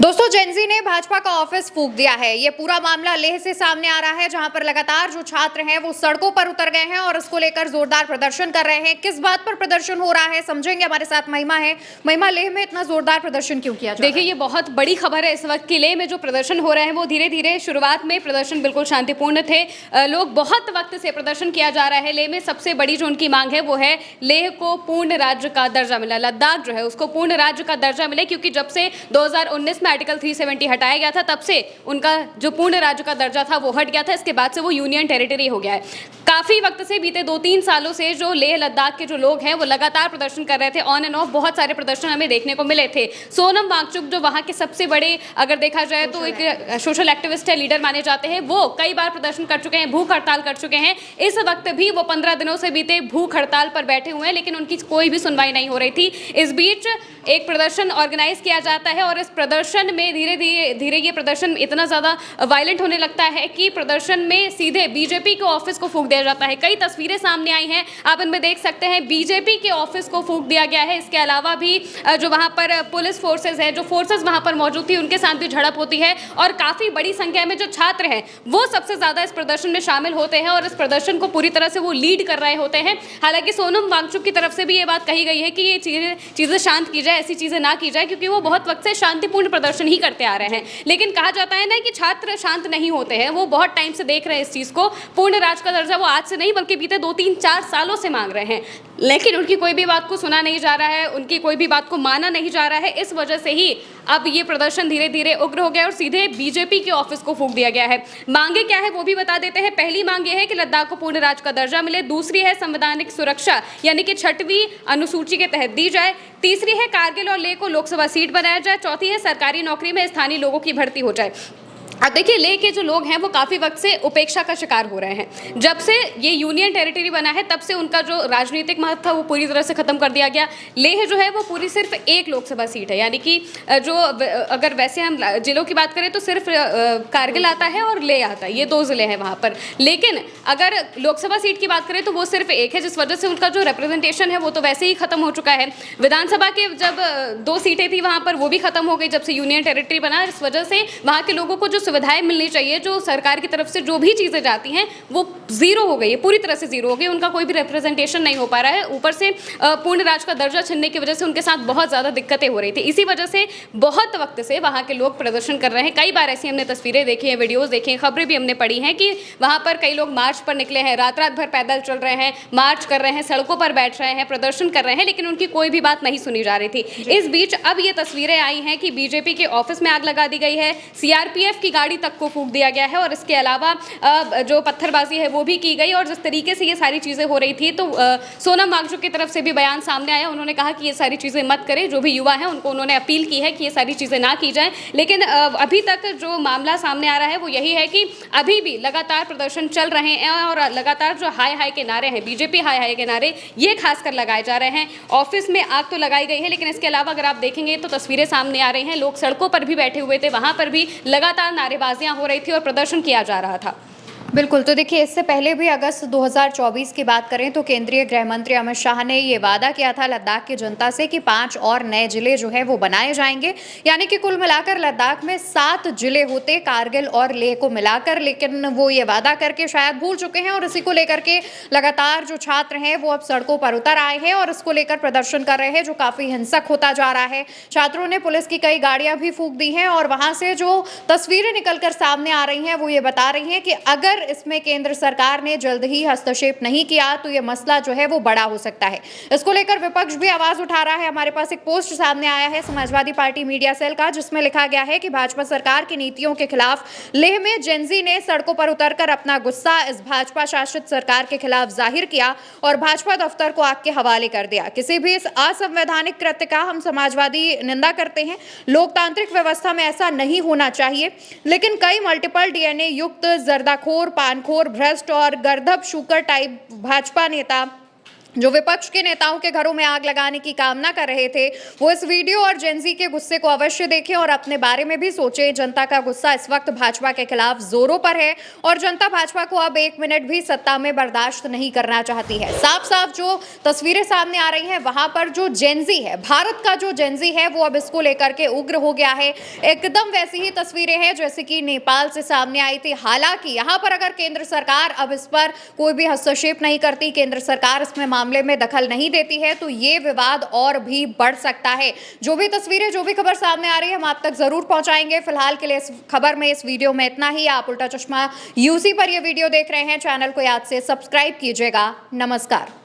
दोस्तों जेनजी ने भाजपा का ऑफिस फूंक दिया है। ये पूरा मामला लेह से सामने आ रहा है, जहां पर लगातार जो छात्र हैं वो सड़कों पर उतर गए हैं और इसको लेकर जोरदार प्रदर्शन कर रहे हैं। किस बात पर प्रदर्शन हो रहा है समझेंगे। हमारे साथ महिमा है। महिमा, लेह में इतना जोरदार प्रदर्शन क्यों किया जा रहा है? देखिए, ये बहुत बड़ी खबर है इस वक्त की। लेह में जो प्रदर्शन हो रहे हैं वो धीरे धीरे, शुरुआत में प्रदर्शन बिल्कुल शांतिपूर्ण थे। लोग बहुत वक्त से प्रदर्शन किया जा रहा है। लेह में सबसे बड़ी जो उनकी मांग है वो है लेह को पूर्ण राज्य का दर्जा मिला, लद्दाख जो है उसको पूर्ण राज्य का दर्जा मिले, क्योंकि जब से 2019 में आर्टिकल 370 हटाया गया था तब से उनका जो पूर्ण राज्य का दर्जा था वो हट गया था। इसके बाद से वो यूनियन टेरिटरी हो गया है। काफी वक्त से, बीते 2-3 सालों से जो लेह लद्दाख के जो लोग हैं वो लगातार प्रदर्शन कर रहे थे। ऑन एंड ऑफ बहुत सारे प्रदर्शन हमें देखने को मिले थे। सोनम वांगचुक जो वहां के सबसे बड़े, अगर देखा जाए तो एक सोशल एक्टिविस्ट है, लीडर माने जाते हैं, वो कई बार प्रदर्शन कर चुके हैं, भूख हड़ताल कर चुके हैं। इस वक्त भी वो 15 दिनों से बीते भूख हड़ताल पर बैठे हुए हैं, लेकिन उनकी कोई भी सुनवाई नहीं हो रही थी। इस बीच एक प्रदर्शन ऑर्गेनाइज किया जाता है और इस प्रदर्शन में धीरे धीरे ये प्रदर्शन इतना ज़्यादा वायलेंट होने लगता है कि प्रदर्शन में सीधे बीजेपी के ऑफिस को फूंक दिया जाता है। कई तस्वीरें सामने आई हैं, आप इनमें देख सकते हैं। बीजेपी के ऑफिस को फूंक दिया गया है। इसके अलावा भी जो वहाँ पर पुलिस फोर्सेज है, जो फोर्सेज वहाँ पर मौजूद थी, उनके साथ भी झड़प होती है और काफ़ी बड़ी संख्या में जो छात्र हैं वो सबसे ज़्यादा इस प्रदर्शन में शामिल होते हैं और इस प्रदर्शन को पूरी तरह से वो लीड कर रहे होते हैं। हालांकि सोनम वांगचुक की तरफ से भी ये बात कही गई है कि ये चीज़ें शांत की जाए, ऐसी चीज़ें ना की जाए, क्योंकि वो बहुत वक्त से शांतिपूर्ण प्रदर्शन ही करते आ रहे हैं। लेकिन कहा जाता है ना कि छात्र शांत नहीं होते हैं, वो बहुत टाइम से देख रहे हैं इस चीज़ को। पूर्ण राज्य का दर्जा वो आज से नहीं बल्कि बीते 2-3-4 सालों से मांग रहे हैं, लेकिन उनकी कोई भी बात को सुना नहीं जा रहा है, उनकी कोई भी बात को माना नहीं जा रहा है। इस वजह से ही अब ये प्रदर्शन धीरे धीरे उग्र हो गया और सीधे बीजेपी के ऑफिस को फूंक दिया गया है। मांगे क्या है वो भी बता देते हैं। पहली मांग ये है कि लद्दाख को पूर्ण राज्य का दर्जा मिले। दूसरी है संवैधानिक सुरक्षा, यानी कि 6वीं अनुसूची के तहत दी जाए। तीसरी है कारगिल और लेह को लोकसभा सीट बनाया जाए। चौथी है सरकारी नौकरी में स्थानीय लोगों की भर्ती हो जाए। अब देखिए, लेह के जो लोग हैं वो काफ़ी वक्त से उपेक्षा का शिकार हो रहे हैं। जब से ये यूनियन टेरिटरी बना है तब से उनका जो राजनीतिक महत्व था वो पूरी तरह से ख़त्म कर दिया गया। लेह जो है वो पूरी सिर्फ एक लोकसभा सीट है, यानी कि जो, अगर वैसे हम जिलों की बात करें तो सिर्फ कारगिल आता है और लेह आता है, ये 2 ज़िले हैं वहाँ पर। लेकिन अगर लोकसभा सीट की बात करें तो वो सिर्फ एक है, जिस वजह से उनका जो रिप्रेजेंटेशन है वो तो वैसे ही ख़त्म हो चुका है। विधानसभा के जब 2 सीटें थी वहाँ पर, वो भी ख़त्म हो गई जब से यूनियन टेरिटरी बना। इस वजह से वहाँ के लोगों को जो सुविधाएं मिलनी चाहिए, जो सरकार की तरफ से जो भी चीज़ें जाती हैं वो जीरो हो गई है, पूरी तरह से जीरो हो गई। उनका कोई भी रिप्रेजेंटेशन नहीं हो पा रहा है। ऊपर से पूर्ण राज्य का दर्जा छीनने की वजह से उनके साथ बहुत ज़्यादा दिक्कतें हो रही थी। इसी वजह से बहुत वक्त से वहाँ के लोग प्रदर्शन कर रहे हैं। कई बार ऐसी हमने तस्वीरें देखी हैं, वीडियोज़ देखी हैं, खबरें भी हमने पढ़ी हैं कि वहाँ पर कई लोग मार्च पर निकले हैं, रात रात भर पैदल चल रहे हैं, मार्च कर रहे हैं, सड़कों पर बैठ रहे हैं, प्रदर्शन कर रहे हैं, लेकिन उनकी कोई भी बात नहीं सुनी जा रही थी। इस बीच अब ये तस्वीरें आई हैं कि बीजेपी के ऑफिस में आग लगा दी गई है, सीआरपीएफ की गाड़ी तक को फूंक दिया गया है और इसके अलावा जो पत्थरबाजी है वो भी की गई। और जिस तरीके से ये सारी चीज़ें हो रही थी तो सोनम वांगचुक की तरफ से भी बयान सामने आया। उन्होंने कहा कि ये सारी चीज़ें मत करें। जो भी युवा हैं उनको उन्होंने अपील की है कि ये सारी चीज़ें ना की जाएं। लेकिन अभी तक जो मामला सामने आ रहा है वो यही है कि अभी भी लगातार प्रदर्शन चल रहे हैं और लगातार जो हाय हाय के नारे हैं, बीजेपी हाय हाय के नारे, ये खासकर लगाए जा रहे हैं। ऑफिस में आग तो लगाई गई है, लेकिन इसके अलावा अगर आप देखेंगे तो तस्वीरें सामने आ रही हैं, लोग सड़कों पर भी बैठे हुए थे, वहाँ पर भी लगातार नारेबाजियाँ हो रही थी और प्रदर्शन किया जा रहा था। बिल्कुल। तो देखिए, इससे पहले भी अगस्त 2024 की बात करें तो केंद्रीय गृह मंत्री अमित शाह ने ये वादा किया था लद्दाख की जनता से कि 5 और नए जिले जो है वो बनाए जाएंगे, यानी कि कुल मिलाकर लद्दाख में 7 जिले होते, कारगिल और लेह को मिलाकर। लेकिन वो ये वादा करके शायद भूल चुके हैं और इसी को लेकर के लगातार जो छात्र हैं वो अब सड़कों पर उतर आए हैं और इसको लेकर प्रदर्शन कर रहे हैं, जो काफ़ी हिंसक होता जा रहा है। छात्रों ने पुलिस की कई गाड़ियां भी फूंक दी हैं और वहां से जो तस्वीरें निकलकर सामने आ रही हैं वो ये बता रही हैं कि अगर इसमें केंद्र सरकार ने जल्द ही हस्तक्षेप नहीं किया तो ये मसला जो है वो बड़ा हो सकता है। इसको लेकर विपक्ष भी आवाज उठा रहा है। हमारे पास एक पोस्ट सामने आया है समाजवादी पार्टी मीडिया सेल का, जिसमें लिखा गया है कि भाजपा सरकार की नीतियों के खिलाफ लेह में जेनजी ने सड़कों पर उतरकर अपना गुस्सा इस भाजपा शासित सरकार के खिलाफ जाहिर किया और भाजपा दफ्तर को आग के हवाले कर दिया। किसी भी इस असंवैधानिक कृत्य का हम समाजवादी निंदा करते हैं। लोकतांत्रिक व्यवस्था में ऐसा नहीं होना चाहिए, लेकिन कई मल्टीपल डीएनए युक्त जर्दाखोर, पानखोर, भ्रष्ट और गर्दभ शूकर टाइप भाजपा नेता जो विपक्ष के नेताओं के घरों में आग लगाने की कामना कर रहे थे, वो इस वीडियो और जेनजी के गुस्से को अवश्य देखें और अपने बारे में भी सोचें। जनता का गुस्सा इस वक्त भाजपा के खिलाफ जोरों पर है और जनता भाजपा को अब 1 मिनट भी सत्ता में बर्दाश्त नहीं करना चाहती है। साफ साफ जो तस्वीरें सामने आ रही हैं, वहां पर जो जेनजी है, भारत का जो जेनजी है, वो अब इसको लेकर के उग्र हो गया है। एकदम वैसी ही तस्वीरें हैं जैसे कि नेपाल से सामने आई थी। हालांकि यहाँ पर अगर केंद्र सरकार अब इस पर कोई भी हस्तक्षेप नहीं करती, केंद्र सरकार इसमें मामले में दखल नहीं देती है, तो ये विवाद और भी बढ़ सकता है। जो भी तस्वीरें, जो भी खबर सामने आ रही है, हम आप तक जरूर पहुंचाएंगे। फिलहाल के लिए इस खबर में, इस वीडियो में इतना ही। आप उल्टा चश्मा यूसी पर ये वीडियो देख रहे हैं, चैनल को याद से सब्सक्राइब कीजिएगा। नमस्कार।